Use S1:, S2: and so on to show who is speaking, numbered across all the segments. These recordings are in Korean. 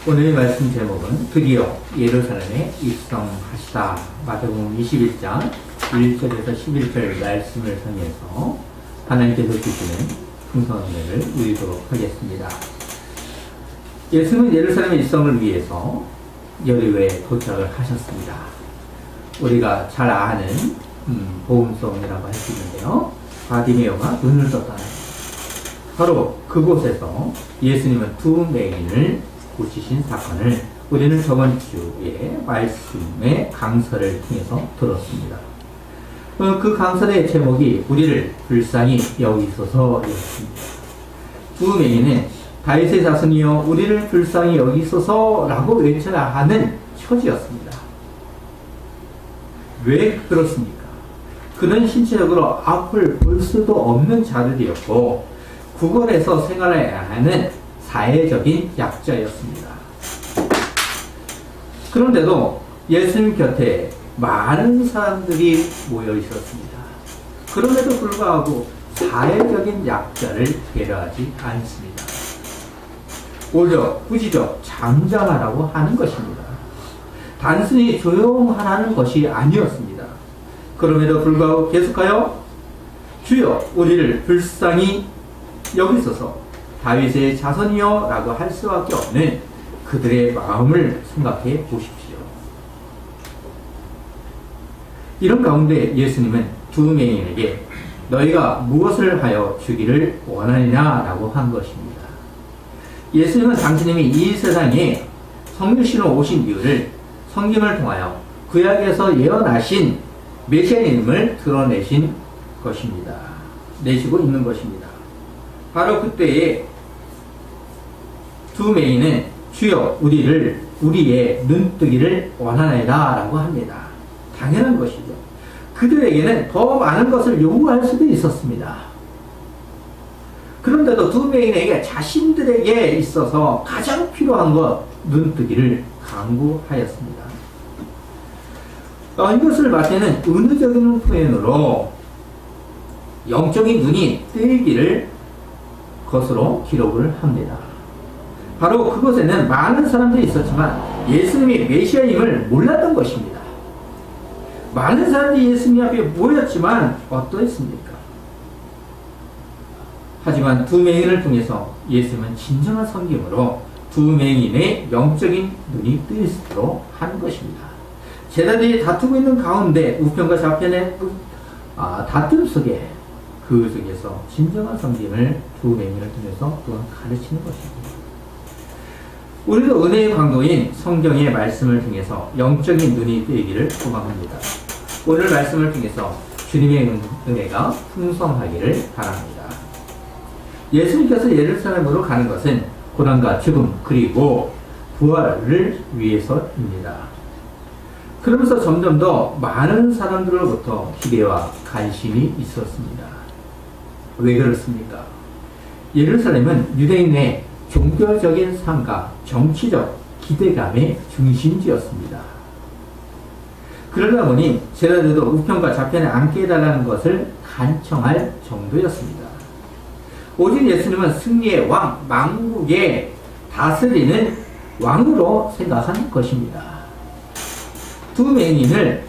S1: 오늘의 말씀 제목은 드디어 예루살렘에 입성하시다. 마태복음 21장 1절에서 11절 말씀을 통해서 하나님께서 주시는 풍성한 은혜를 누리도록 하겠습니다. 예수는 예루살렘 입성을 위해서 여리고에 도착을 하셨습니다. 우리가 잘 아는 복음성이라고 할 수 있는데요. 바디메오가 눈을 떴다. 바로 그곳에서 예수님은 두 맹인을 고치신 사건을 우리는 저번 주에 말씀의 강설을 통해서 들었습니다. 그 강설의 제목이 우리를 불쌍히 여기소서였습니다. 두 맹인은 다윗의 자손이여 우리를 불쌍히 여기소서라고 외쳐야 하는 처지였습니다. 왜 그렇습니까? 그는 신체적으로 앞을 볼 수도 없는 자들이었고 구걸에서 생활해야 하는 사회적인 약자였습니다. 그런데도 예수님 곁에 많은 사람들이 모여 있었습니다. 그럼에도 불구하고 사회적인 약자를 배려하지 않습니다. 오히려 꾸짖어 잠잠하라고 하는 것입니다. 단순히 조용하라는 것이 아니었습니다. 그럼에도 불구하고 계속하여 주여 우리를 불쌍히 여기소서 다윗의 자손이여 라고 할 수밖에 없는 그들의 마음을 생각해 보십시오. 이런 가운데 예수님은 두 맹인에게 너희가 무엇을 하여 주기를 원하느냐 라고 한 것입니다. 예수님은 당신이 이 세상에 성육신으로 오신 이유를 성경을 통하여 구약에서 예언하신 메시아님을 드러내신 것입니다. 내시고 있는 것입니다. 바로 그때에 두 맹인은 주여 우리의 눈뜨기를 원하나이다 라고 합니다. 당연한 것이죠. 그들에게는 더 많은 것을 요구할 수도 있었습니다. 그런데도 두 맹인에게 자신들에게 있어서 가장 필요한 것 눈뜨기를 강구하였습니다. 이것을 마태는 은유적인 표현으로 영적인 눈이 뜨이기를 것으로 기록을 합니다. 바로 그곳에는 많은 사람들이 있었지만 예수님이 메시아임을 몰랐던 것입니다. 많은 사람들이 예수님 앞에 모였지만 어떠했습니까? 하지만 두 맹인을 통해서 예수님은 진정한 섬김으로 두 맹인의 영적인 눈이 뜨이도록 한 것입니다. 제자들이 다투고 있는 가운데 우편과 좌편의 다툼 속에 그 속에서 진정한 섬김을 두 맹인을 통해서 또한 가르치는 것입니다. 우리도 은혜의 강도인 성경의 말씀을 통해서 영적인 눈이 뜨이기를 소망합니다. 오늘 말씀을 통해서 주님의 은혜가 풍성하기를 바랍니다. 예수님께서 예루살렘으로 가는 것은 고난과 죽음 그리고 부활을 위해서입니다. 그러면서 점점 더 많은 사람들로부터 기대와 관심이 있었습니다. 왜 그렇습니까? 예루살렘은 유대인의 종교적인 삶과 정치적 기대감의 중심지였습니다. 그러다 보니 제자들도 우편과 좌편에 앉게 해달라는 것을 간청할 정도였습니다. 오직 예수님은 승리의 왕, 만국에 다스리는 왕으로 생각한 것입니다. 두 맹인을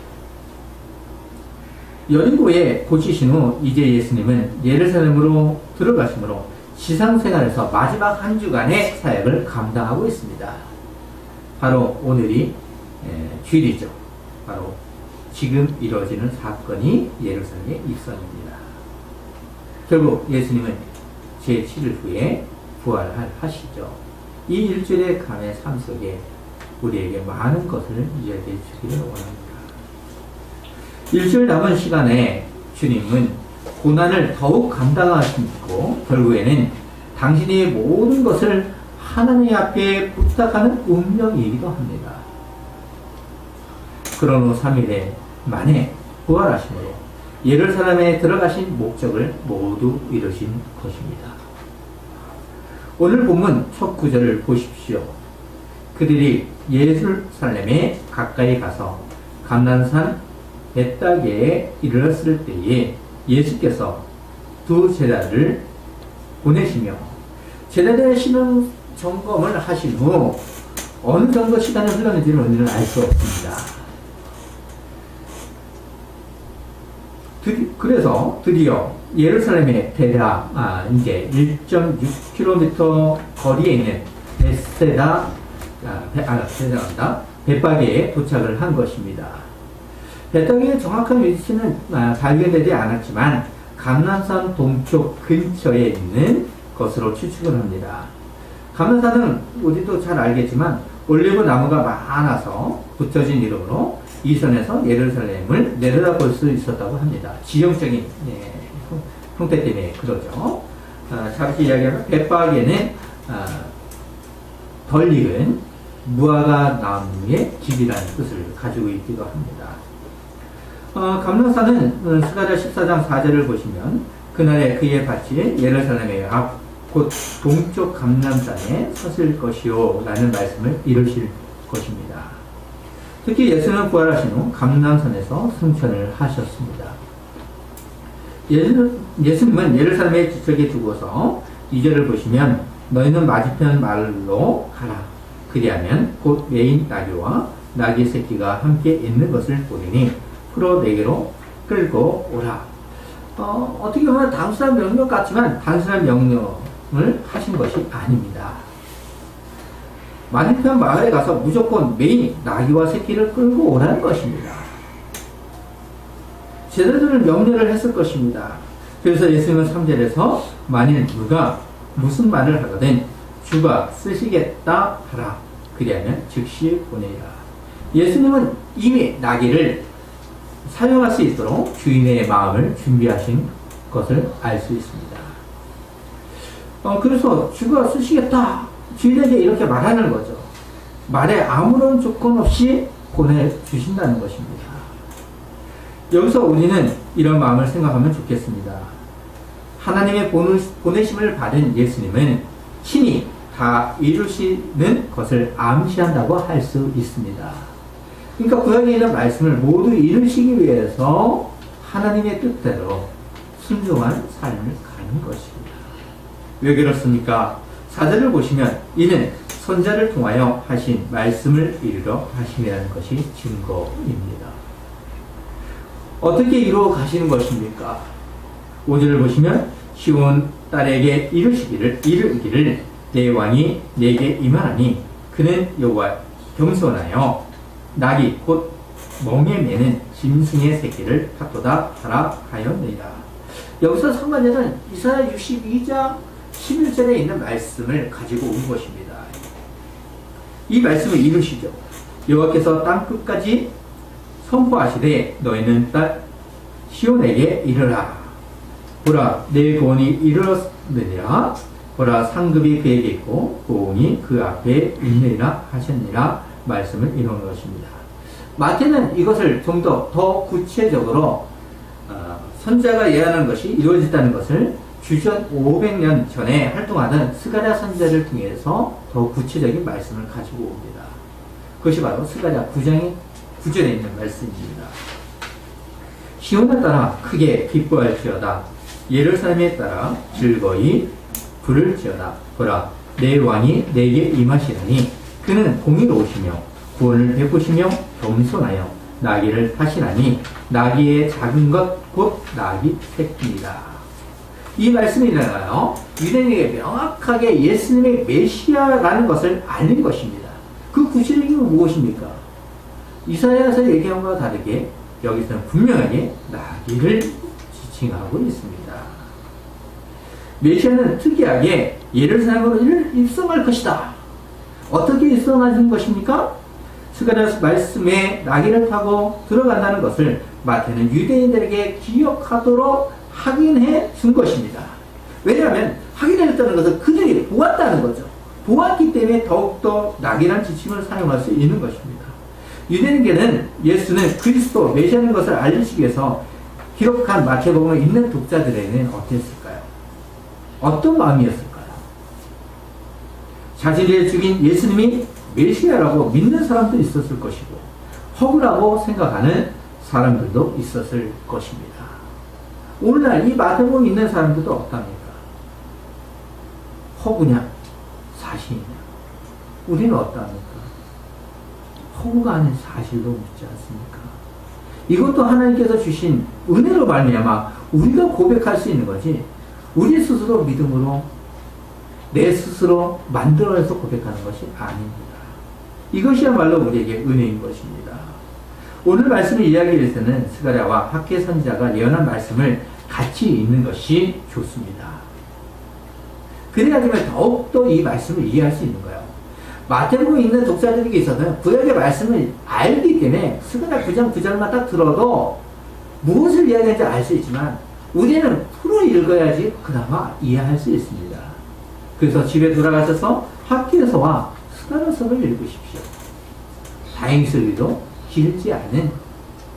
S1: 여리고에 고치신 후 이제 예수님은 예루살렘으로 들어가심으로 지상생활에서 마지막 한 주간의 사역을 감당하고 있습니다. 바로 오늘이 주일이죠. 바로 지금 이루어지는 사건이 예루살렘의 입성입니다. 결국 예수님은 제7일 후에 부활하시죠. 이 일주일의 감의 삶 속에 우리에게 많은 것을 이야기해 주기를 원합니다. 일주일 남은 시간에 주님은 고난을 더욱 감당하시고 결국에는 당신이 모든 것을 하나님 앞에 부탁하는 운명이기도 합니다. 그런 후 3일에 만에 부활하심으로 예루살렘에 들어가신 목적을 모두 이루신 것입니다. 오늘 본문 첫 구절을 보십시오. 그들이 예루살렘에 가까이 가서 감난산 벳다게에 이르렀을 때에 예수께서 두 제자를 보내시며 제자들의 신앙 점검을 하신 후 어느 정도 시간이 흘렀는지는 우리는 알 수 없습니다. 그래서 드디어 예루살렘의 대략 이제 1.6km 거리에 있는 벳바게에 도착을 한 것입니다. 벳바게의 정확한 위치는 발견되지 않았지만 감람산 동쪽 근처에 있는 것으로 추측을 합니다. 감람산은 우리도 잘 알겠지만 올리브 나무가 많아서 붙여진 이름으로 이선에서 예루살렘을 내려다볼 수 있었다고 합니다. 지형적인 형태 때문에 그러죠. 잠시 이야기하면 벳바게는 덜 익은 무화과 나무의 집이라는 뜻을 가지고 있기도 합니다. 감람산은 스가랴 14장 4절을 보시면 그날에 그의 밭이 예루살렘의 앞 곧 동쪽 감람산에 섰을 것이요 라는 말씀을 이루실 것입니다. 특히 예수는 부활하신 후 감람산에서 승천을 하셨습니다. 예수님은 예루살렘에 지척에 두고서 2절을 보시면 너희는 맞은편 마을로 가라. 그리하면 곧 메인 나귀와 나귀 새끼가 함께 있는 것을 보리니 풀어 내게로 끌고 오라. 어떻게 보면 단순한 명령 같지만 단순한 명령을 하신 것이 아닙니다. 맞은편 마을에 가서 무조건 메인 나귀와 새끼를 끌고 오라는 것입니다. 제자들을 명령을 했을 것입니다. 그래서 예수님은 3절에서 만일 누가 무슨 말을 하거든 주가 쓰시겠다 하라. 그리하면 즉시 보내라. 예수님은 이미 나귀를 사용할 수 있도록 주인의 마음을 준비하신 것을 알 수 있습니다. 그래서 주가 쓰시겠다. 주인에게 이렇게 말하는 거죠. 말에 아무런 조건 없이 보내주신다는 것입니다. 여기서 우리는 이런 마음을 생각하면 좋겠습니다. 하나님의 보내심을 받은 예수님은 친히 다 이루시는 것을 암시한다고 할 수 있습니다. 그러니까 구약에 있는 말씀을 모두 이루시기 위해서 하나님의 뜻대로 순종한 삶을 가는 것입니다. 왜 그렇습니까? 4절을 보시면 이는 선자를 통하여 하신 말씀을 이루려 하심이라는 것이 증거입니다. 어떻게 이루어 가시는 것입니까? 5절을 보시면 시온 딸에게 이르기를 내 왕이 내게 임하나니 그는 여호와 겸손하여 낙이 곧 멍에 매는 짐승의 새끼를 갖도다 하라 하였느니라. 여기서 선관자는 이사야 62장 11절에 있는 말씀을 가지고 온 것입니다. 이 말씀을 이루시죠. 여호와께서 땅 끝까지 선포하시되 너희는 딸 시온에게 이르라. 보라 내 구원이 이르렀느니라. 보라 상급이 그에게 있고 고은이 그 앞에 있느니라 하셨느니라. 말씀을 이루는 것입니다. 마태는 이것을 좀 더 구체적으로 선자가 예언한 것이 이루어졌다는 것을 주전 500년 전에 활동하던 스가랴 선자를 통해서 더 구체적인 말씀을 가지고 옵니다. 그것이 바로 스가랴 9장의 9절에 있는 말씀입니다. 시온을 따라 크게 기뻐할지어다. 예루살렘에 따라 즐거이 부를지어다. 보라 내 왕이 내게 임하시나니 그는 공의로우시며 구원을 베푸시며 겸손하여 나귀를 타시나니 나귀의 작은 것 곧 나귀 새끼이다. 이 말씀이잖아요. 유대인에게 명확하게 예수님의 메시아라는 것을 알린 것입니다. 그 구체적인 건 무엇입니까? 이사야에서 얘기한 것과 다르게 여기서는 분명하게 나귀를 지칭하고 있습니다. 메시아는 특이하게 예루살렘으로 입성할 것이다. 어떻게 입성하신 것입니까? 스가랴 말씀에 나귀를 타고 들어간다는 것을 마태는 유대인들에게 기억하도록 확인해 준 것입니다. 왜냐하면 확인했다는 것은 그들이 보았다는 거죠. 보았기 때문에 더욱더 나귀란 지칭을 사용할 수 있는 것입니다. 유대인에게는 예수는 그리스도 메시아인 것을 알리시기 위해서 기록한 마태복음을 읽는 독자들에게는 어땠을까요? 어떤 마음이었을까요? 자신을 죽인 예수님이 메시아라고 믿는 사람도 있었을 것이고 허구라고 생각하는 사람들도 있었을 것입니다. 오늘날 이 마태복음 있는 사람들도 어떻습니까? 허구냐? 사실이냐? 우리는 어떠합니까? 허구가 아닌 사실도 묻지 않습니까? 이것도 하나님께서 주신 은혜로 말미암아 우리가 고백할 수 있는 거지, 우리 스스로 믿음으로 내 스스로 만들어내서 고백하는 것이 아닙니다. 이것이야말로 우리에게 은혜인 것입니다. 오늘 말씀을 이해하기 위해서는 스가랴와 학개 선지자가 예언한 말씀을 같이 읽는 것이 좋습니다. 그래야지만 더욱더 이 말씀을 이해할 수 있는 거예요. 마태복음 읽는 독자들에게 있어서는 구약의 말씀을 알기 때문에 스가랴 9장 9절만 딱 들어도 무엇을 이야기하는지 알 수 있지만, 우리는 풀어 읽어야지 그나마 이해할 수 있습니다. 그래서 집에 돌아가셔서 학개서와 스가랴서를 읽으십시오. 다행스럽게도 길지 않은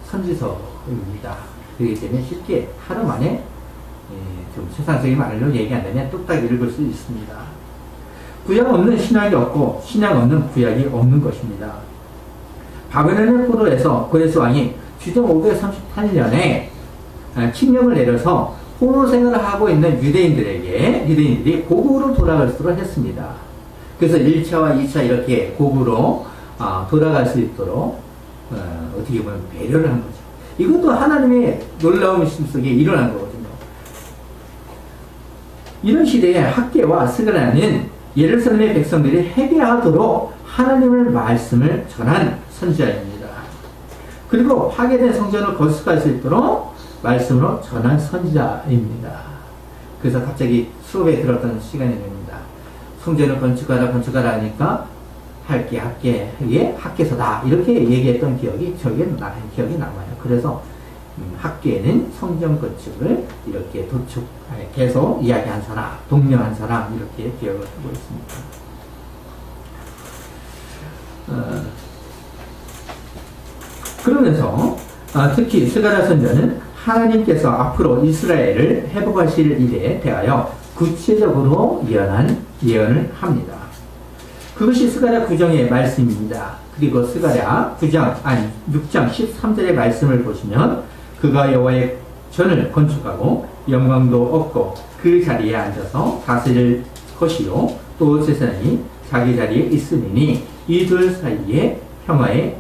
S1: 선지서입니다. 그렇기 때문에 쉽게 하루 만에 좀 세상적인 말로 얘기한다면 뚝딱 읽을 수 있습니다. 구약 없는 신약이 없고 신약 없는 구약이 없는 것입니다. 바벨론의 포로에서 고레스 왕이 주전 538년에 칙령을 내려서 포로 생활을 하고 있는 유대인들이 고국으로 돌아갈수록 했습니다. 그래서 1차와 2차 이렇게 고국으로 돌아갈 수 있도록 어떻게 보면 배려를 한 거죠. 이것도 하나님의 놀라운 심 속에 일어난 거거든요. 이런 시대에 학개와 스가랴는 예루살렘의 백성들이 회개하도록 하나님의 말씀을 전한 선지자입니다. 그리고 파괴된 성전을 건축할 수 있도록 말씀으로 전한 선지자입니다. 그래서 갑자기 수업에 들었던 시간이 됩니다. 성전을 건축하라 하니까 학개서다 이렇게 얘기했던 기억이 기억이 남아요. 그래서 학개는 성전 건축을 이렇게 계속 이야기한 사람, 독려한 사람 이렇게 기억을 하고 있습니다. 그러면서 특히 스가랴 선지자는 하나님께서 앞으로 이스라엘을 회복하실 일에 대하여 구체적으로 예언을 합니다. 그것이 스가랴 9장의 말씀입니다. 그리고 스가랴 6장 13절의 말씀을 보시면, 그가 여호와의 전을 건축하고 영광도 얻고 그 자리에 앉아서 다스릴 것이요 또 제사장이 자기 자리에 있으리니 이 둘 사이에 평화의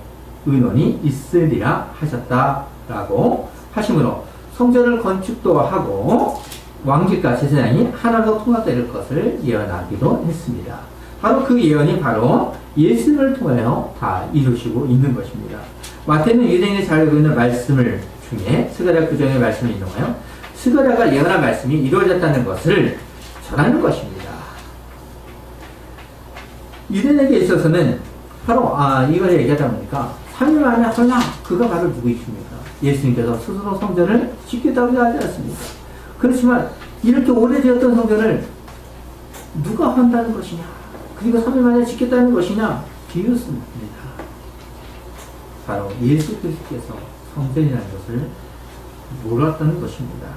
S1: 의논이 있으리라 하셨다라고 하시므로, 성전을 건축도 하고 왕직과 제사장이 하나로 통합될 것을 예언하기도 했습니다. 바로 그 예언이 바로 예수를 통하여 다 이루시고 있는 것입니다. 마태는 유대인이 잘 알고 있는 말씀을 중에 스가랴 9장의 말씀을 인용하여 스가랴가 예언한 말씀이 이루어졌다는 것을 전하는 것입니다. 유대인에게 있어서는 바로 이걸 얘기하다 보니까 3일 만에 헐라 그가 바로 누구이십니까? 예수님께서 스스로 성전을 짓겠다고 하지 않습니까? 그렇지만 이렇게 오래되었던 성전을 누가 한다는 것이냐, 그리고 3일 만에 짓겠다는 것이냐, 비웃습니다. 바로 예수 그리스도께서 성전이라는 것을 몰랐다는 것입니다.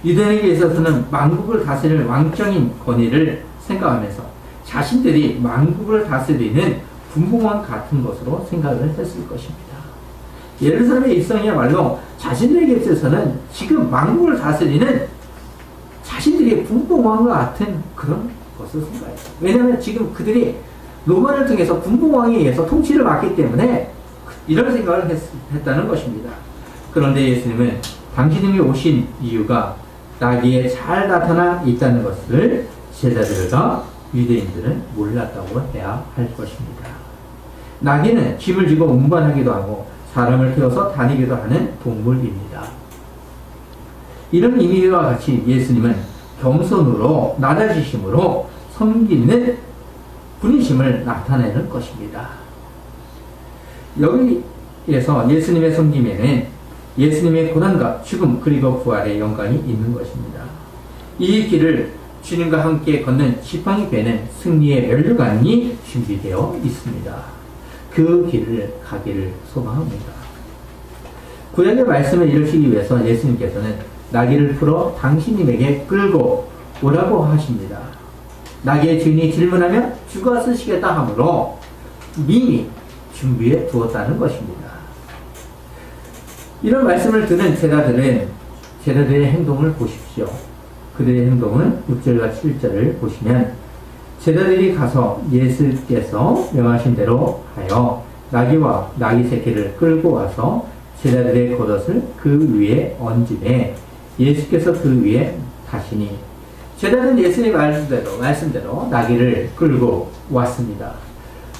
S1: 유대인에게 있어서는 만국을 다스릴 왕적인 권위를 생각하면서 자신들이 만국을 다스리는 분봉왕 같은 것으로 생각을 했을 것입니다. 예루살렘의 입성이야말로 자신들에게 있어서는 지금 만국을 다스리는 자신들이 분봉왕과 같은 그런 것을 생각했어요. 왜냐하면 지금 그들이 로마를 통해서 분봉왕에 의해서 통치를 받기 때문에 이런 생각을 했다는 것입니다. 그런데 예수님은 당신님이 오신 이유가 나귀에 잘 나타나 있다는 것을 제자들과 유대인들은 몰랐다고 해야 할 것입니다. 나귀는 짐을 지고 운반하기도 하고 사람을 태워서 다니기도 하는 동물입니다. 이런 의미와 같이 예수님은 겸손으로 낮아지심으로 섬기는 분이심을 나타내는 것입니다. 여기에서 예수님의 섬김에는 예수님의 고난과 죽음 그리고 부활의 영광이 있는 것입니다. 이 길을 주님과 함께 걷는 지팡이 배는 승리의 면류관이 준비되어 있습니다. 그 길을 가기를 소망합니다. 구약의 말씀을 이루시기 위해서 예수님께서는 나귀를 풀어 당신님에게 끌고 오라고 하십니다. 나귀의 주인이 질문하면 죽어 쓰시겠다 하므로 미리 준비해 두었다는 것입니다. 이런 말씀을 듣는 제자들의 행동을 보십시오. 그들의 행동은 6절과 7절을 보시면 제자들이 가서 예수께서 명하신 대로 하여 나귀와 나귀 새끼를 끌고 와서 제자들의 겉옷을 그 위에 얹음에 예수께서 그 위에 타시니 제자들은 예수의 말씀대로 나귀를 끌고 왔습니다.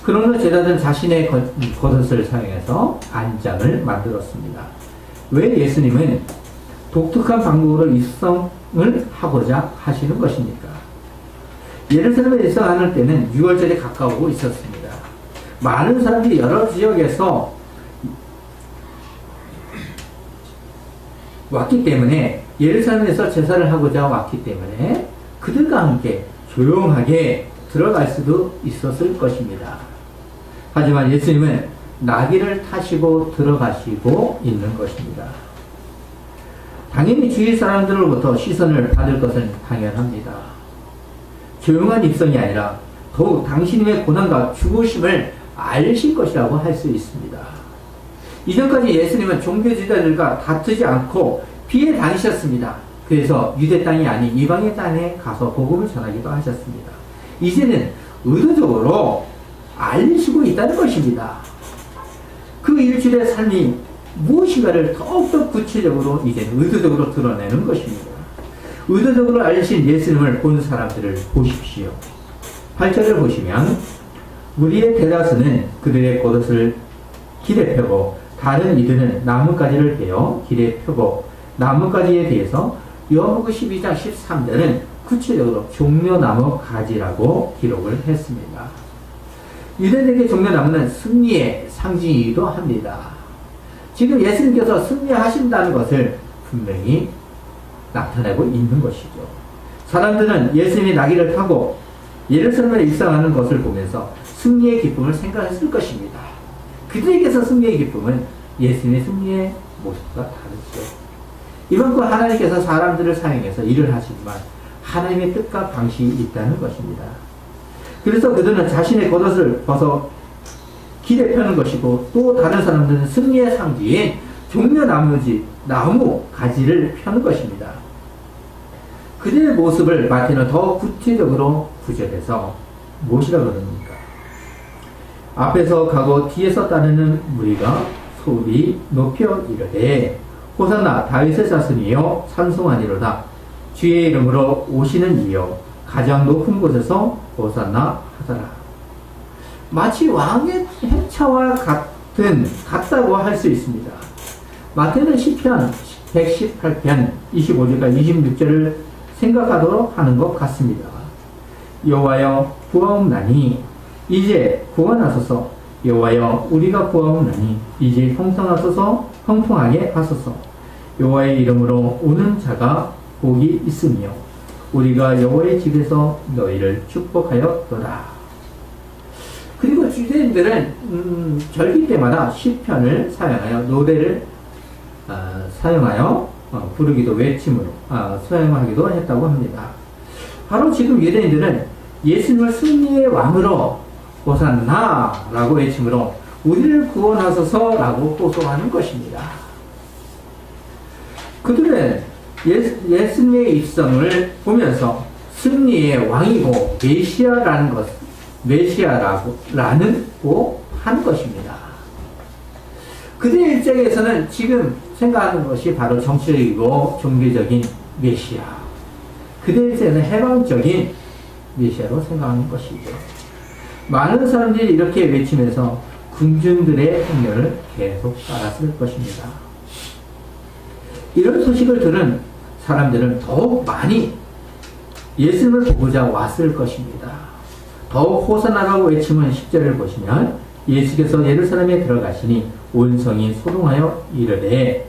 S1: 그러므로 제자들은 자신의 겉옷을 사용해서 안장을 만들었습니다. 왜 예수님은 독특한 방법으로 입성을 하고자 하시는 것입니까? 예루살렘에 입성하는 때는 6월절에 가까우고 있었습니다. 많은 사람들이 여러 지역에서 왔기 때문에 예루살렘에서 제사를 하고자 왔기 때문에 그들과 함께 조용하게 들어갈 수도 있었을 것입니다. 하지만 예수님은 나귀를 타시고 들어가시고 있는 것입니다. 당연히 주위 사람들로부터 시선을 받을 것은 당연합니다. 조용한 입성이 아니라 더욱 당신의 고난과 죽으심을 알실 것이라고 할 수 있습니다. 이전까지 예수님은 종교지도자들과 다투지 않고 피해 다니셨습니다. 그래서 유대 땅이 아닌 이방의 땅에 가서 복음을 전하기도 하셨습니다. 이제는 의도적으로 알리시고 있다는 것입니다. 그 일주일의 삶이 무엇인가를 더욱더 구체적으로 이제는 의도적으로 드러내는 것입니다. 의도적으로 알리신 예수님을 본 사람들을 보십시오. 8절을 보시면 무리의 대다수는 그들의 겉옷을 길에 펴고 다른 이들은 나뭇가지를 베어 길에 펴고 나뭇가지에 대해서 요한복음 12장 13절은 구체적으로 종려나무 가지라고 기록을 했습니다. 유대인에게 종려나무는 승리의 상징이기도 합니다. 지금 예수님께서 승리하신다는 것을 분명히 나타내고 있는 것이죠. 사람들은 예수님이 나귀를 타고 예루살렘에 입성하는 것을 보면서 승리의 기쁨을 생각했을 것입니다. 그들에게서 승리의 기쁨은 예수님의 승리의 모습과 다르죠. 이만큼 하나님께서 사람들을 사용해서 일을 하시지만 하나님의 뜻과 방식이 있다는 것입니다. 그래서 그들은 자신의 겉옷을 벗어 길에 펴는 것이고 또 다른 사람들은 승리의 상징인 종려나무 가지를 펴는 것입니다. 그들의 모습을 마태는 더 구체적으로 구절해서 무엇이라고 그럽니까? 앞에서 가고 뒤에서 따르는 무리가 소리 높여 이르되 호산나 다윗의 자손이여 찬송하니로다. 주의 이름으로 오시는 이여 가장 높은 곳에서 호산나 하더라. 마치 왕의 행차와 같다고 할 수 있습니다. 마태는 시편 118편 25절과 26절을 생각하도록 하는 것 같습니다. 여호와여 구하옵나니 이제 구원하소서. 여호와여 우리가 구하옵나니 이제 형통하게 하소서. 여호와의 이름으로 오는 자가 복이 있으며 우리가 여호와의 집에서 너희를 축복하였도다. 그리고 유대인들은 절기 때마다 시편을 사용하여 노래를 사용하여 부르기도 외침으로 사용하기도 했다고 합니다. 바로 지금 유대인들은 예수님을 승리의 왕으로 호산나라고 외침으로 우리를 구원하소서라고 호소하는 것입니다. 그들은 예수님의 입성을 보면서 승리의 왕이고 메시아라고 하는 것입니다. 그들의 입장에서는 지금 생각하는 것이 바로 정치적이고 종교적인 메시아, 그들의 입장에서는 해방적인 메시아로 생각하는 것이죠. 많은 사람들이 이렇게 외치면서 군중들의 행렬을 계속 따랐을 것입니다. 이런 소식을 들은 사람들은 더욱 많이 예수님을 보고자 왔을 것입니다. 더욱 호산나라고 외치는 10절을 보시면 예수께서 예루살렘에 들어가시니 온 성이 소동하여 이르되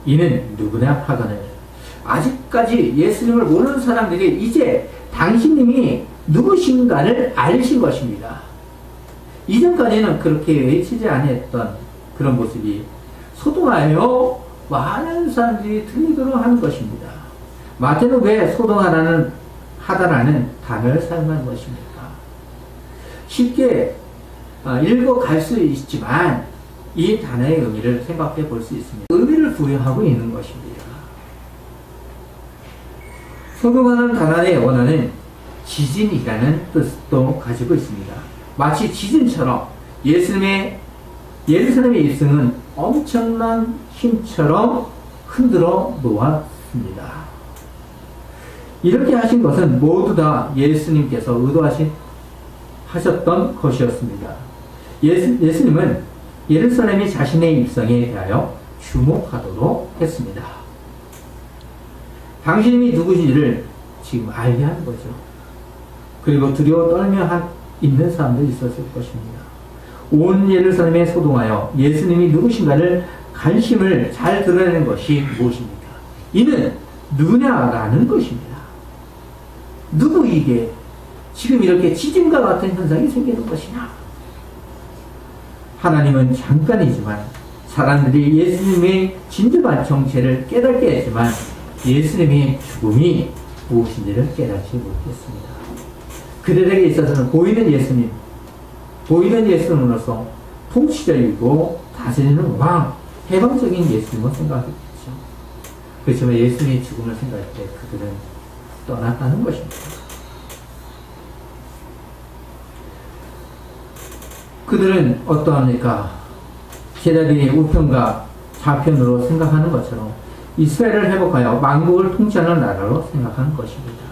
S1: 이는 누구나 하거늘. 아직까지 예수님을 모르는 사람들이 이제 당신님이 누구신가를 알신 것입니다. 이전까지는 그렇게 외치지 않았던 그런 모습이 소동하여 많은 사람들이 들리도록 하는 것입니다. 마태는 왜 소동하다라는 단어를 사용한 것입니까? 쉽게 읽어갈 수 있지만 이 단어의 의미를 생각해 볼 수 있습니다. 의미를 부여하고 있는 것입니다. 소동하는 단어의 원어는 지진이라는 뜻도 가지고 있습니다. 마치 지진처럼 예수님의 예루살렘의 일성은 엄청난 힘처럼 흔들어 놓았습니다. 이렇게 하신 것은 모두 다 예수님께서 하셨던 것이었습니다. 예수님은 예루살렘이 자신의 일성에 대하여 주목하도록 했습니다. 당신이 누구신지를 지금 알게 하는 거죠. 그리고 두려워 떨며 있는 사람들이 있었을 것입니다. 온 예루살렘에 소동하여 예수님이 누구신가를 관심을 잘 드러내는 것이 무엇입니까? 이는 누구냐라는 것입니다. 누구이게 지금 이렇게 지진과 같은 현상이 생기는 것이냐? 하나님은 잠깐이지만 사람들이 예수님의 진정한 정체를 깨닫게 했지만 예수님의 죽음이 무엇인지를 깨닫지 못했습니다. 그들에게 있어서는 보이는 예수님으로서 통치자이고 다스리는 왕, 해방적인 예수님을 생각했겠죠. 그렇지만 예수님의 죽음을 생각할 때 그들은 떠났다는 것입니다. 그들은 어떠합니까? 제자들이 우편과 좌편으로 생각하는 것처럼 이스라엘을 회복하여 만국을 통치하는 나라로 생각하는 것입니다.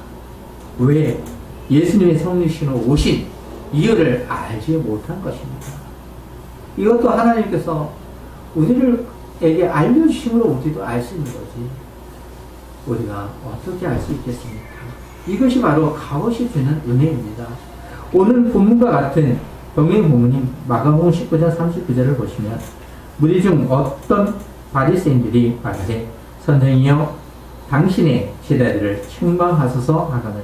S1: 왜? 예수님의 성리신으로 오신 이유를 알지 못한 것입니다. 이것도 하나님께서 우리에게 알려주심으로 우리도 알 수 있는 거지. 우리가 어떻게 알 수 있겠습니까? 이것이 바로 값없이 주는 은혜입니다. 오늘 본문과 같은 병행 본문인 마가복음 19장 39절을 보시면 무리 중 어떤 바리새인들이 말하되 선생이여 당신의 제자들을 책망하소서 하거늘.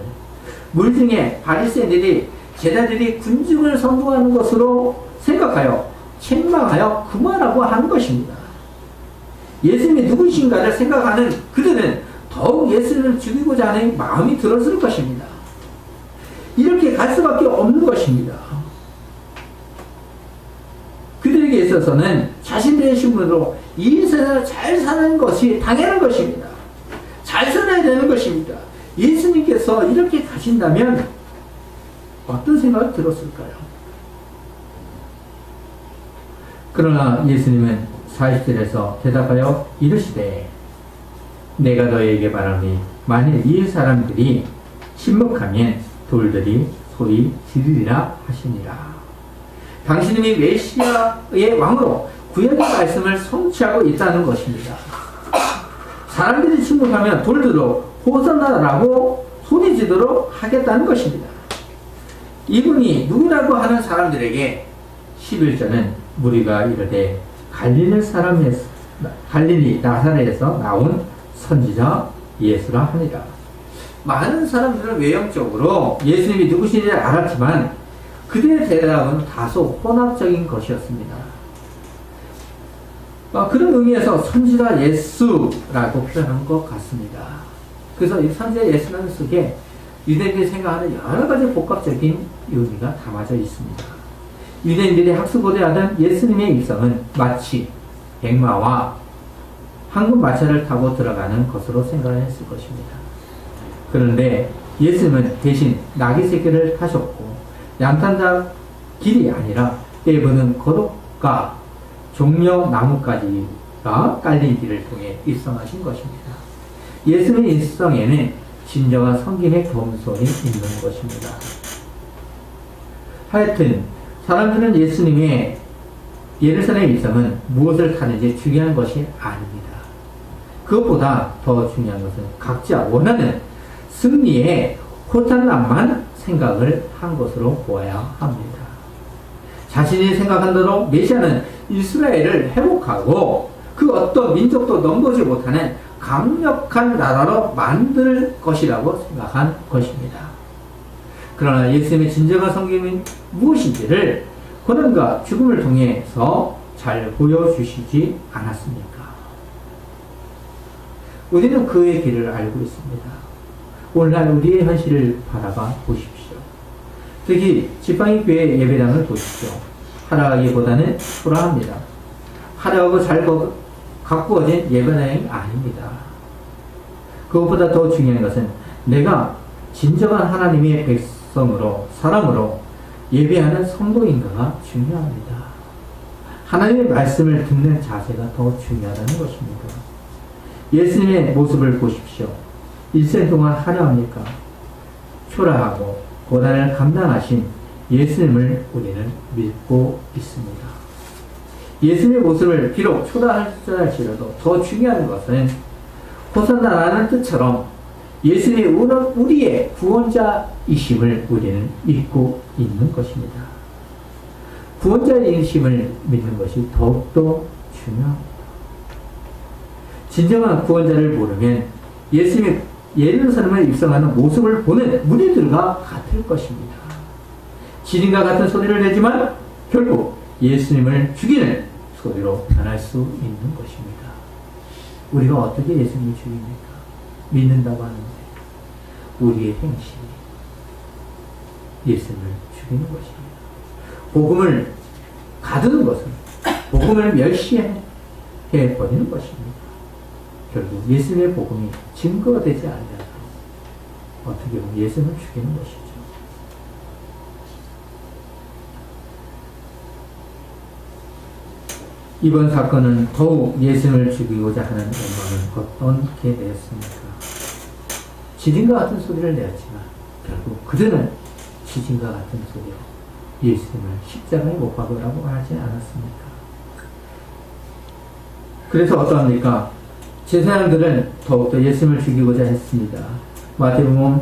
S1: 무리 중에 바리새인들이 제자들이 군중을 선동하는 것으로 생각하여 책망하여 그만하고 하는 것입니다. 예수님이 누구신가를 생각하는 그들은 더욱 예수님을 죽이고자 하는 마음이 들었을 것입니다. 이렇게 갈 수밖에 없는 것입니다. 그들에게 있어서는 자신들의 신분으로 이 세상을 잘 사는 것이 당연한 것입니다. 잘 살아야 되는 것입니다. 예수님께서 이렇게 가신다면 어떤 생각이 들었을까요? 그러나 예수님은 40절에서 대답하여 이르시되 내가 너희에게 말하니 만일 이 사람들이 침묵하면 돌들이 소리 지르리라 하시니라. 당신이 메시아의 왕으로 구약의 말씀을 성취하고 있다는 것입니다. 사람들이 침묵하면 돌들로 호산나라고 소리지도록 하겠다는 것입니다. 이분이 누구라고 하는 사람들에게 11절은 무리가 이르되 갈릴리 나사렛에서 나온 선지자 예수라 하니라. 많은 사람들은 외형적으로 예수님이 누구신지 알았지만 그들의 대답은 다소 혼합적인 것이었습니다. 그런 의미에서 선지자 예수라고 표현한 것 같습니다. 그래서 이 선지자 예수라는 속에 유대인들이 생각하는 여러 가지 복합적인 의미가 담아져 있습니다. 유대인들이 학습고대하던 예수님의 일성은 마치 백마와 황금 마차를 타고 들어가는 것으로 생각을 했을 것입니다. 그런데 예수님은 대신 나귀 새끼를 타셨고 양탄자 길이 아니라 떼부는 거룩과 종려 나뭇가지가 깔린 길을 통해 일성하신 것입니다. 예수님의 일성에는 진정한 성김의 겸손이 있는 것입니다. 하여튼 사람들은 예수님의 예루살렘 일성은 무엇을 타는지 중요한 것이 아닙니다. 그것보다 더 중요한 것은 각자 원하는 승리의 호탄남만 생각을 한 것으로 보아야 합니다. 자신이 생각한 대로 메시아는 이스라엘을 회복하고 그 어떤 민족도 넘보지 못하는 강력한 나라로 만들 것이라고 생각한 것입니다. 그러나 예수님의 진정한 성김은 무엇인지를 고난과 죽음을 통해서 잘 보여주시지 않았습니까? 우리는 그의 길을 알고 있습니다. 오늘날 우리의 현실을 바라봐 보십시오. 특히 지팡이 교회 예배당을 보십시오. 화려하기보다는 초라합니다. 화려하고 잘 가꾸어진 예배당이 아닙니다. 그것보다 더 중요한 것은 내가 진정한 하나님의 백성으로, 사람으로 예배하는 성도인가가 중요합니다. 하나님의 말씀을 듣는 자세가 더 중요하다는 것입니다. 예수님의 모습을 보십시오. 일생 동안 하려합니까? 초라하고 고난을 감당하신 예수님을 우리는 믿고 있습니다. 예수님의 모습을 비록 초라할지라도 더 중요한 것은 호산나라는 뜻처럼 예수님이 우리의 구원자이심을 우리는 믿고 있는 것입니다. 구원자이심을 믿는 것이 더욱더 중요합니다. 진정한 구원자를 모르면 예수님이 예루살렘에 입성하는 모습을 보는 무리들과 같을 것입니다. 지진과 같은 소리를 내지만 결국 예수님을 죽이는 소리로 변할 수 있는 것입니다. 우리가 어떻게 예수님을 죽입니까? 믿는다고 하는데 우리의 행실이 예수님을 죽이는 것입니다. 복음을 가두는 것은 복음을 멸시해 버리는 것입니다. 결국 예수님의 복음이 증거가 되지 않으면 어떻게 보면 예수님을 죽이는 것이죠. 이번 사건은 더욱 예수님을 죽이고자 하는 욕망은 어떻게 되었습니까? 지진과 같은 소리를 내었지만 결국 그들은 지진과 같은 소리로 예수님을 십자가에 못 박으라고 하지 않았습니까? 그래서 어떠합니까? 제사장들은 더욱더 예수님을 죽이고자 했습니다. 마태복음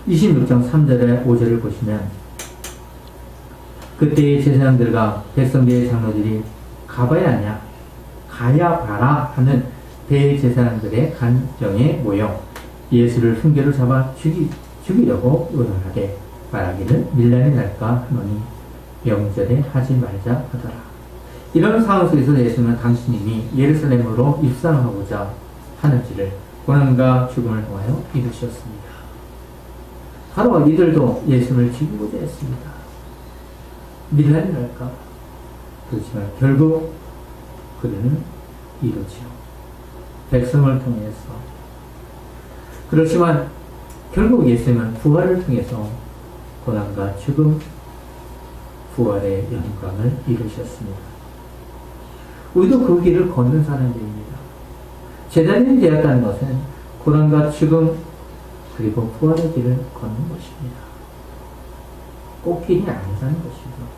S1: 26장 3절에 5절을 보시면 그때의 제사장들과 백성계의 장로들이 가봐야 하냐 가야 봐라 하는 대제사장들의 간정에 모여 예수를 흉계로 잡아 죽이려고 의논하되 말하기를 밀란이 날까 하노니 명절에 하지 말자 하더라. 이런 상황 속에서 예수는 당신이 예루살렘으로 입성하고자 하는지를 고난과 죽음을 통하여 이루셨습니다. 바로 이들도 예수를 죽이고자 했습니다. 밀란이 날까? 그렇지만 결국 그들은 이루지요. 백성을 통해서. 그렇지만 결국 예수님은 부활을 통해서 고난과 죽음, 부활의 영광을 이루셨습니다. 우리도 그 길을 걷는 사람들입니다. 제자들이 되었다는 것은 고난과 죽음 그리고 부활의 길을 걷는 것입니다. 꽃길이 아니라는 것이죠.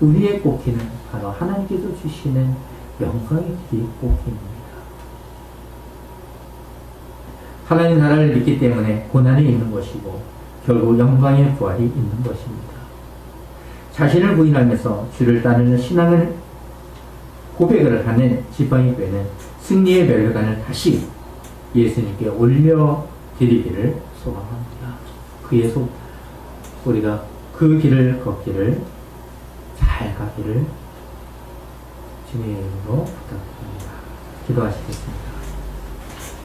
S1: 우리의 꽃길은 바로 하나님께서 주시는 영광의 길이 꽃길입니다. 하나님 나라를 믿기 때문에 고난이 있는 것이고 결국 영광의 부활이 있는 것입니다. 자신을 부인하면서 주를 따르는 신앙을 고백을 하는 지팡이교회는 승리의 멸관을 다시 예수님께 올려드리기를 소망합니다. 그의 우리가 그 길을 걷기를 잘 가기를 주님의 이름으로 부탁드립니다. 기도하시겠습니다.